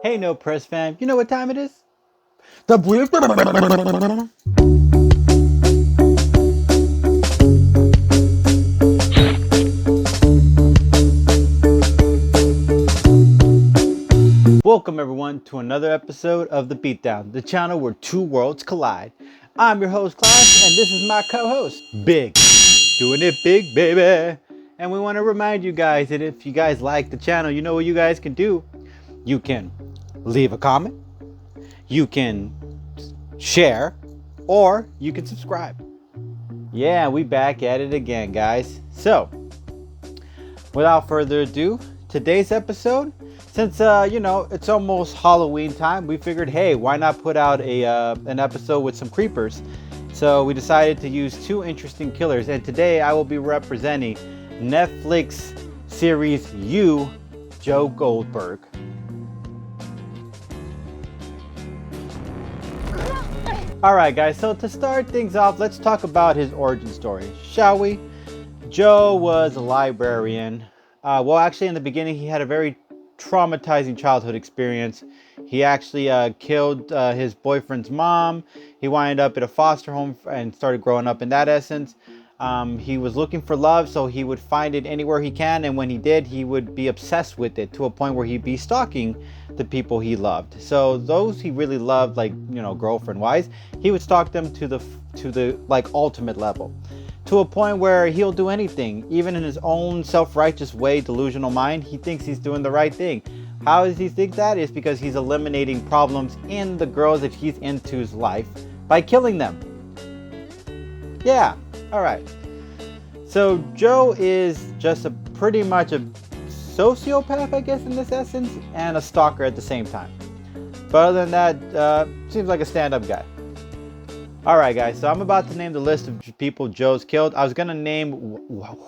Hey, No Press fam, you know what time it is? The brief. Welcome everyone to another episode of The Beatdown, the channel where two worlds collide. I'm your host, Clash, and this is my co-host, Big. Doing it big, baby. And we want to remind you guys that if you guys like the channel, you know what you guys can do. You can leave a comment, you can share, or you can subscribe. Yeah, we back at it again, guys. So, without further ado, today's episode, since it's almost Halloween time, we figured, hey, why not put out an episode with some creepers? So we decided to use two interesting killers, and today I will be representing Netflix series You, Joe Goldberg. Alright guys, so to start things off, let's talk about his origin story, shall we? Joe was a librarian. Actually in the beginning he had a very traumatizing childhood experience. He actually killed his boyfriend's mom. He wound up at a foster home and started growing up in that essence. He was looking for love, so he would find it anywhere he can, and when he did, he would be obsessed with it to a point where he'd be stalking the people he loved. So those he really loved, like, girlfriend wise, he would stalk them to the like ultimate level, to a point where he'll do anything, even in his own self-righteous way, delusional mind. He thinks he's doing the right thing. How does he think that? Is because he's eliminating problems in the girls that he's into's life by killing them. Yeah, all right. So Joe is just pretty much a sociopath, I guess, in this essence, and a stalker at the same time. But other than that, seems like a stand-up guy. Alright guys, so I'm about to name the list of people Joe's killed. I was going to name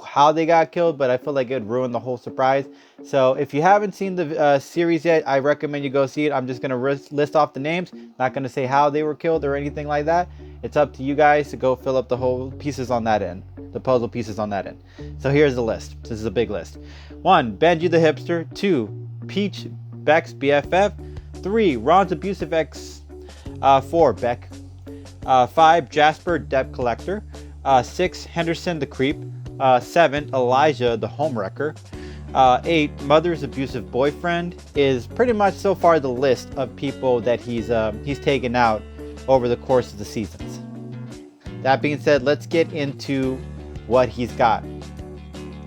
how they got killed, but I feel like it would ruin the whole surprise. So if you haven't seen the series yet, I recommend you go see it. I'm just going to list off the names. Not going to say how they were killed or anything like that. It's up to you guys to go fill up the whole pieces on that end. The puzzle pieces on that end. So here's the list. This is a big list. 1. Benji the hipster. 2. Peach, Beck's BFF. 3. Ron's abusive ex. 4. Beck. 5. Jasper, debt collector. 6. Henderson, the creep. 7. Elijah, the homewrecker. 8. Mother's abusive boyfriend. Is pretty much so far the list of people that he's taken out over the course of the seasons. That being said, let's get into what he's got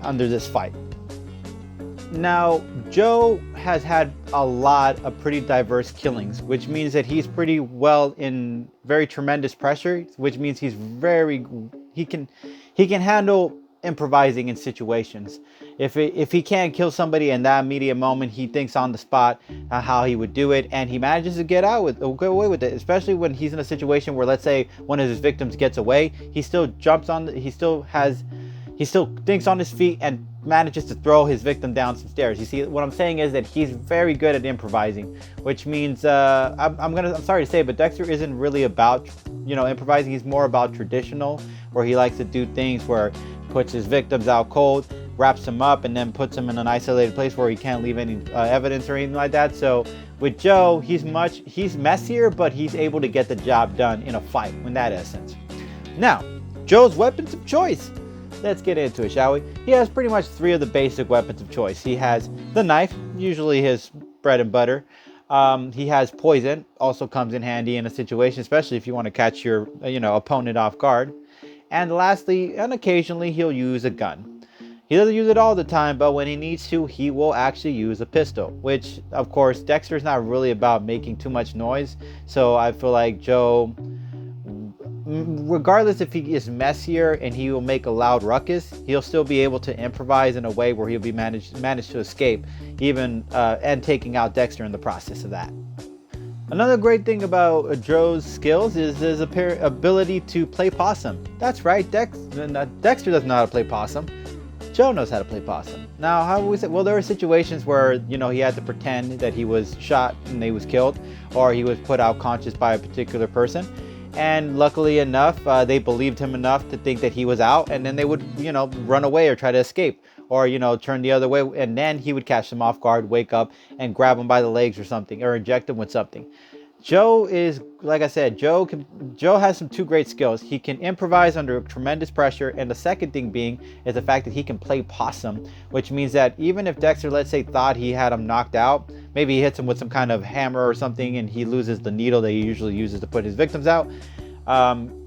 under this fight. Now, Joe has had a lot of pretty diverse killings, which means that he's pretty well in very tremendous pressure, which means he can handle improvising in situations. If he can't kill somebody in that immediate moment, he thinks on the spot how he would do it, and he manages to get away with it, especially when he's in a situation where, let's say, one of his victims gets away. He still he still thinks on his feet and manages to throw his victim down some stairs. You see, what I'm saying is that he's very good at improvising, which means I'm sorry to say, but Dexter isn't really about improvising. He's more about traditional, where he likes to do things where he puts his victims out cold, wraps them up, and then puts them in an isolated place where he can't leave any evidence or anything like that. So with Joe, he's messier, but he's able to get the job done in a fight in that essence. Now, Joe's weapons of choice. Let's get into it, shall we? He has pretty much 3 of the basic weapons of choice. He has the knife, usually his bread and butter. He has poison, also comes in handy in a situation, especially if you want to catch your opponent off guard. And lastly, and occasionally, he'll use a gun. He doesn't use it all the time, but when he needs to, he will actually use a pistol, which, of course, Dexter's not really about making too much noise. So I feel like Joe, regardless if he is messier and he will make a loud ruckus, he'll still be able to improvise in a way where he'll be managed to escape, even and taking out Dexter in the process of that. Another great thing about Joe's skills is his ability to play possum. That's right, Dexter doesn't know how to play possum. Joe knows how to play possum. Now, how was it? Well, there were situations where he had to pretend that he was shot and he was killed, or he was put out conscious by a particular person. And luckily enough, they believed him enough to think that he was out, and then they would, run away or try to escape. or, you know, turn the other way, and then he would catch them off guard, wake up, and grab them by the legs or something, or inject them with something. Joe is, like I said, Joe has some two great skills. He can improvise under tremendous pressure, and the second thing being is the fact that he can play possum, which means that even if Dexter, let's say, thought he had him knocked out, maybe he hits him with some kind of hammer or something, and he loses the needle that he usually uses to put his victims out.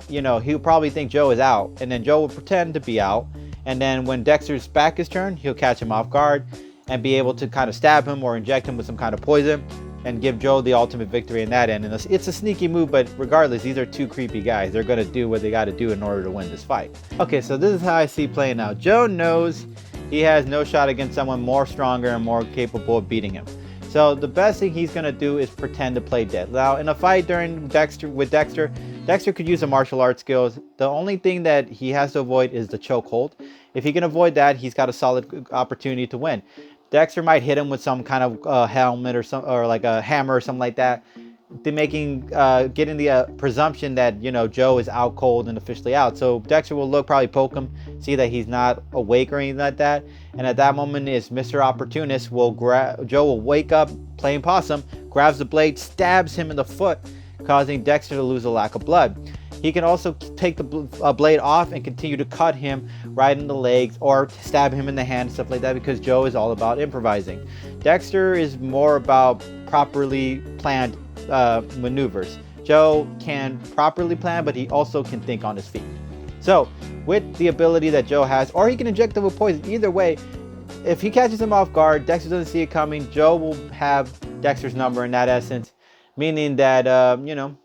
You know, he'll probably think Joe is out, and then Joe will pretend to be out, and then when Dexter's back is turned, he'll catch him off guard and be able to kind of stab him or inject him with some kind of poison, and give Joe the ultimate victory in that end. And it's a sneaky move, but regardless, these are two creepy guys. They're going to do what they got to do in order to win this fight. Okay, so this is how I see playing out. Joe knows he has no shot against someone more stronger and more capable of beating him. So the best thing he's going to do is pretend to play dead. Now, in a fight with Dexter, Dexter could use the martial arts skills. The only thing that he has to avoid is the chokehold. If he can avoid that, he's got a solid opportunity to win. Dexter might hit him with some kind of helmet or like a hammer or something like that, getting the presumption that, you know, Joe is out cold and officially out. So Dexter will probably poke him, see that he's not awake or anything like that, and at that moment is Mr. Opportunist Joe will wake up playing possum, grabs the blade, stabs him in the foot, causing Dexter to lose a lack of blood. He can also take the blade off and continue to cut him right in the legs or stab him in the hand, stuff like that, because Joe is all about improvising. Dexter is more about properly planned maneuvers. Joe can properly plan, but he also can think on his feet. So with the ability that Joe has, or he can inject him with poison, either way, if he catches him off guard, Dexter doesn't see it coming, Joe will have Dexter's number in that essence, meaning that, you know,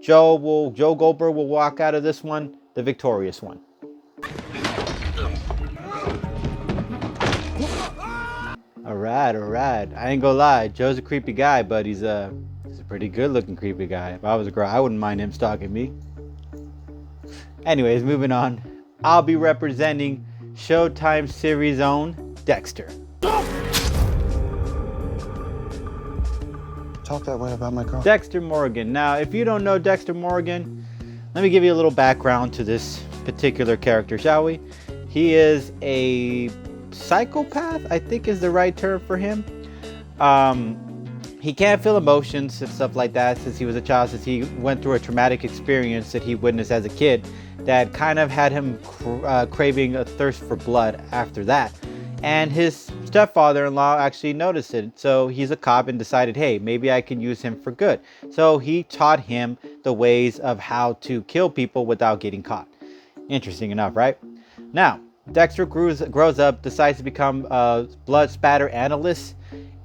Joe Goldberg will walk out of this one the victorious one. All right. I ain't gonna lie, Joe's a creepy guy, but he's a pretty good-looking creepy guy. If I was a girl, I wouldn't mind him stalking me. Anyways, moving on. I'll be representing Showtime series own Dexter. Talk that way about my girl. Dexter Morgan. Now, if you don't know Dexter Morgan, let me give you a little background to this particular character, shall we? He is a psychopath, I think is the right term for him. He can't feel emotions and stuff like that since he was a child, since he went through a traumatic experience that he witnessed as a kid that kind of had him craving a thirst for blood after that. And his stepfather-in-law actually noticed it. So he's a cop and decided, hey, maybe I can use him for good. So he taught him the ways of how to kill people without getting caught. Interesting enough, right? Now, Dexter grows up, decides to become a blood spatter analyst,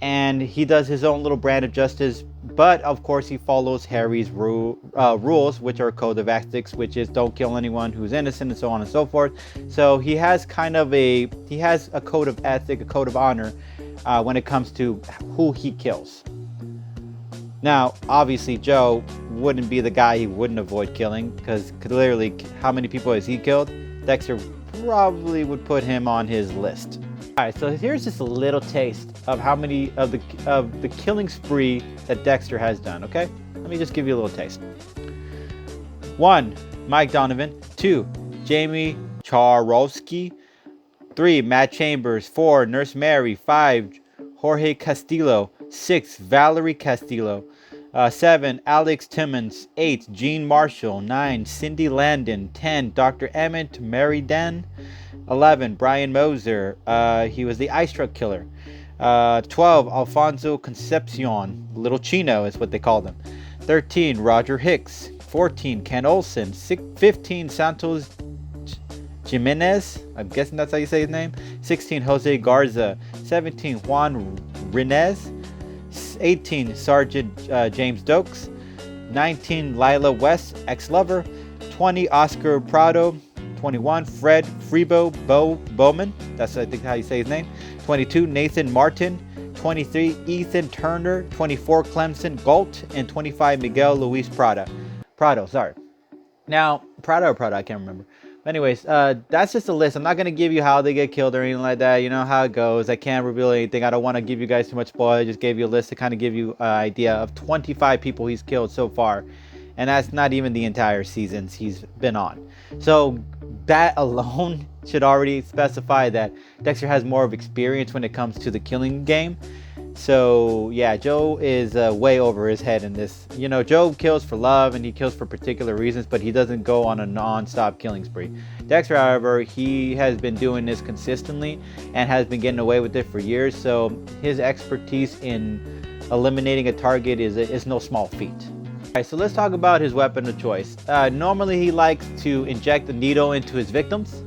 and he does his own little brand of justice. But of course, he follows Harry's rules, which are code of ethics, which is don't kill anyone who's innocent, and so on and so forth. So he has a code of ethic, a code of honor when it comes to who he kills. Now, obviously, Joe wouldn't be the guy he wouldn't avoid killing, because clearly, how many people has he killed? Dexter probably would put him on his list. All right, so here's just a little taste of how many of the killing spree that Dexter has done. Okay, let me just give you a little taste. 1, Mike Donovan. 2, Jamie Charowski. 3, Matt Chambers. 4, Nurse Mary. 5, Jorge Castillo. 6, Valerie Castillo. 7, Alex Timmons. 8, Gene Marshall. 9, Cindy Landon. 10, Dr. Emmett Meriden. 11, Brian Moser. He was the ice truck killer. 12, Alfonso Concepcion. Little Chino is what they called him. 13, Roger Hicks. 14, Ken Olsen. 15, Santos Jimenez. I'm guessing that's how you say his name. 16, Jose Garza. 17, Juan Renez. 18, Sergeant James Dokes. 19, Lila West, ex-lover. 20, Oscar Prado. 21, Fred Freebo Bowman. That's, I think, how you say his name. 22, Nathan Martin. 23, Ethan Turner. 24, Clemson Galt. And 25, Miguel Luis Prado, sorry. Now, Prado, I can't remember. But anyways, that's just a list. I'm not going to give you how they get killed or anything like that. You know how it goes. I can't reveal anything. I don't want to give you guys too much spoil. I just gave you a list to kind of give you an idea of 25 people he's killed so far. And that's not even the entire seasons he's been on. So that alone should already specify that Dexter has more of experience when it comes to the killing game. So yeah, Joe is way over his head in this. You know, Joe kills for love and he kills for particular reasons, but he doesn't go on a non-stop killing spree. Dexter, however, he has been doing this consistently and has been getting away with it for years. So his expertise in eliminating a target is no small feat. Alright, so let's talk about his weapon of choice. Normally he likes to inject a needle into his victims.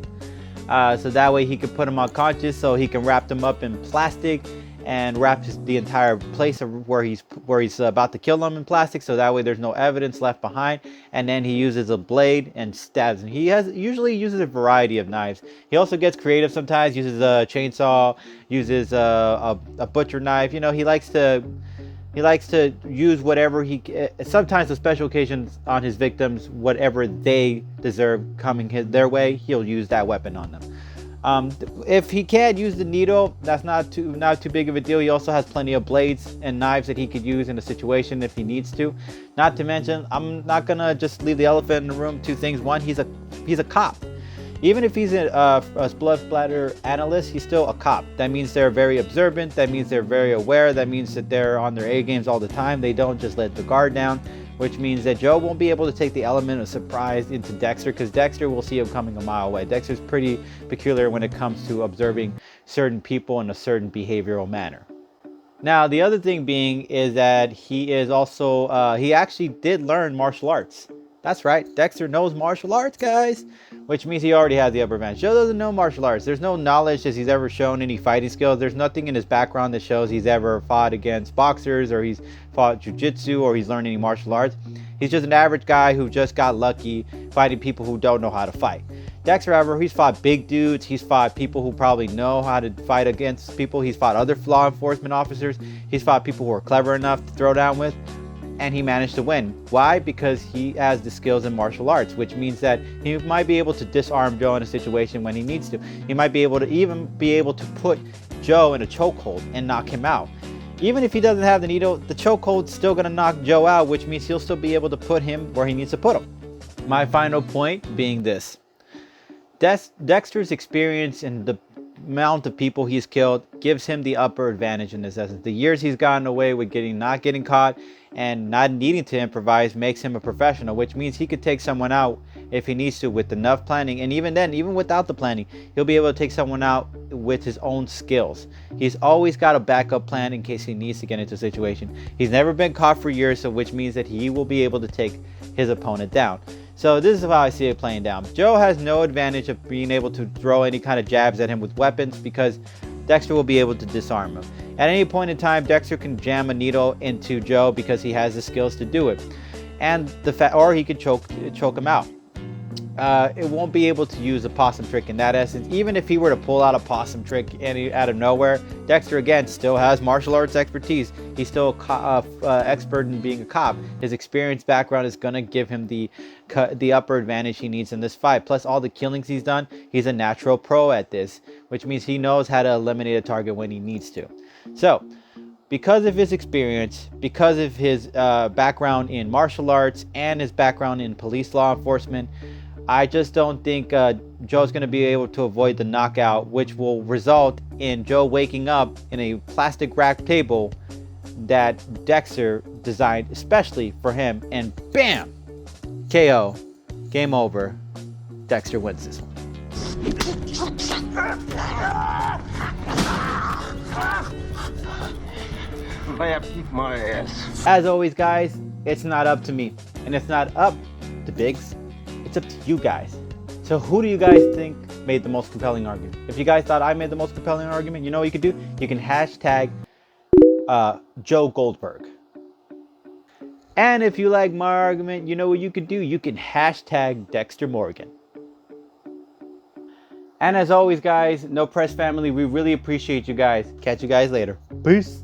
So that way he can put them unconscious, so he can wrap them up in plastic and wrap the entire place where he's about to kill them in plastic, so that way there's no evidence left behind. And then he uses a blade and stabs him. He usually uses a variety of knives. He also gets creative sometimes, uses a chainsaw, uses a butcher knife. You know, he likes to use whatever sometimes the special occasions on his victims, whatever they deserve coming their way, he'll use that weapon on them. If he can't use the needle, that's not too big of a deal. He also has plenty of blades and knives that he could use in a situation if he needs to. Not to mention, I'm not gonna just leave the elephant in the room. Two things: one, he's a cop. Even if he's a blood splatter analyst, he's still a cop. That means they're very observant. That means they're very aware. That means that they're on their A games all the time. They don't just let the guard down, which means that Joe won't be able to take the element of surprise into Dexter, because Dexter will see him coming a mile away. Dexter's pretty peculiar when it comes to observing certain people in a certain behavioral manner. Now, the other thing being is that he is also, he actually did learn martial arts. That's right, Dexter knows martial arts, guys, which means he already has the upper advantage. Joe doesn't know martial arts. There's no knowledge that he's ever shown any fighting skills. There's nothing in his background that shows he's ever fought against boxers, or he's fought jiu-jitsu, or he's learned any martial arts. He's just an average guy who just got lucky fighting people who don't know how to fight. Dexter, however, he's fought big dudes. He's fought people who probably know how to fight against people. He's fought other law enforcement officers. He's fought people who are clever enough to throw down with. And he managed to win. Why? Because he has the skills in martial arts, which means that he might be able to disarm Joe in a situation when he needs to. He might be able to put Joe in a chokehold and knock him out. Even if he doesn't have the needle, the chokehold's still gonna knock Joe out, which means he'll still be able to put him where he needs to put him. My final point being this: Dexter's experience and the amount of people he's killed gives him the upper advantage in this essence. The years he's gotten away with not getting caught and not needing to improvise makes him a professional, which means he could take someone out if he needs to with enough planning. And even then, even without the planning, he'll be able to take someone out with his own skills. He's always got a backup plan in case he needs to get into a situation. He's never been caught for years, so which means that he will be able to take his opponent down. So this is how I see it playing down. Joe has no advantage of being able to throw any kind of jabs at him with weapons, because Dexter will be able to disarm him. At any point in time, Dexter can jam a needle into Joe because he has the skills to do it, and or he could choke him out. It won't be able to use a possum trick in that essence. Even if he were to pull out a possum trick out of nowhere, Dexter again still has martial arts expertise. He's still expert in being a cop. His experience background is gonna give him the upper advantage he needs in this fight. Plus all the killings he's done, he's a natural pro at this, which means he knows how to eliminate a target when he needs to. So, because of his experience, because of his background in martial arts and his background in police law enforcement, I just don't think Joe's going to be able to avoid the knockout, which will result in Joe waking up in a plastic wrapped table that Dexter designed especially for him, and bam! KO. Game over. Dexter wins this one. Kick my ass. As always, guys, it's not up to me, and it's not up to Biggs. It's up to you guys. So who do you guys think made the most compelling argument? If you guys thought I made the most compelling argument, you know what you could do? You can hashtag Joe Goldberg. And if you like my argument, you know what you could do? You can hashtag Dexter Morgan. And as always, guys, No Press family, we really appreciate you guys. Catch you guys later. Peace.